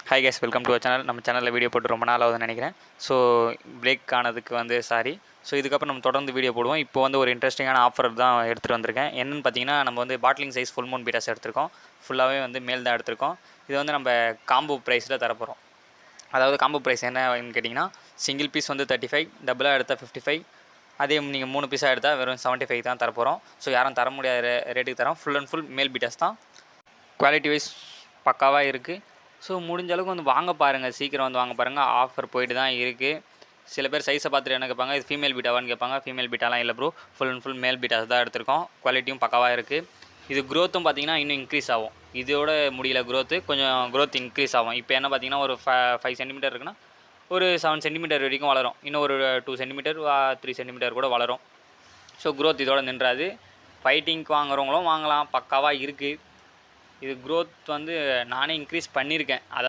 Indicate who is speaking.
Speaker 1: Hi guys, welcome to our channel. நம்ம சேனலில் video போட்டு ரொம்ப நாள் ஆகுதுன்னு நினைக்கிறேன். ஸோ பிரேக் ஆனதுக்கு சாரி. ஸோ இதுக்கப்புறம் நம்ம தொடர்ந்து வீடியோ போடுவோம். இப்போ ஒரு இன்ட்ரெஸ்டிங்கான ஆஃபர் தான் எடுத்துகிட்டு வந்திருக்கேன். என்னென்னு பார்த்தீங்கன்னா, நம்ம bottling size full Moon betas எடுத்திருக்கோம். ஃபுல்லாகவே மேல் தான் எடுத்திருக்கோம். இது நம்ம காம்போ ப்ரைஸில் தரப்போகிறோம். அதாவது காம்போ ப்ரைஸ் என்னன்னு கேட்டிங்கன்னா, சிங்கிள் பீஸ் 35, டபுளாக எடுத்தால் 55, அதே நீங்கள் 3 பீஸாக எடுத்தால் வெறும் 75 தான் தரப்போகிறோம். ஸோ யாரும் தர முடியாத ரேட்டுக்கு தரோம். ஃபுல் அண்ட் ஃபுல் மேல் பீட்டாஸ் தான். குவாலிட்டி வைஸ் பக்காவாக இருக்குது. ஸோ முடிஞ்ச அளவுக்கு வாங்க பாருங்கள், சீக்கிரம் வாங்க பாருங்கள். ஆஃபர் போயிட்டு தான் இருக்குது. சில பேர் சைஸை பார்த்துட்டு என்ன கேட்பாங்க, இது ஃபீமேல் பீட்டாவான்னு கேட்பாங்க. ஃபீமேல் பீட்டாலாம் இல்லை ப்ரோ, ஃபுல் அண்ட் ஃபுல் மேல் பீட்டாஸ் தான் எடுத்திருக்கோம். குவாலிட்டியும் பக்காவாக இருக்குது. இது க்ரோத்தும் பார்த்தீங்கன்னா இன்னும் இன்க்ரீஸ் ஆகும். இதோட முடியல க்ரோத்து, கொஞ்சம் க்ரோத் இன்க்ரீஸ் ஆகும். இப்போ என்ன பார்த்தீங்கன்னா, ஒரு 5 சென்டிமீட்டர் இருக்குன்னா ஒரு 7 சென்டிமீட்டர் வரைக்கும் வளரும். இன்னும் ஒரு 2 சென்டிமீட்டர் 3 சென்டிமீட்டர் கூட வளரும். ஸோ க்ரோத் இதோட நின்றாது. ஃபைட்டிங்க்கு வாங்குறவங்களும் வாங்கலாம், பக்காவாக இருக்குது. இது க்ரோத் நானே இன்க்ரீஸ் பண்ணியிருக்கேன். அதை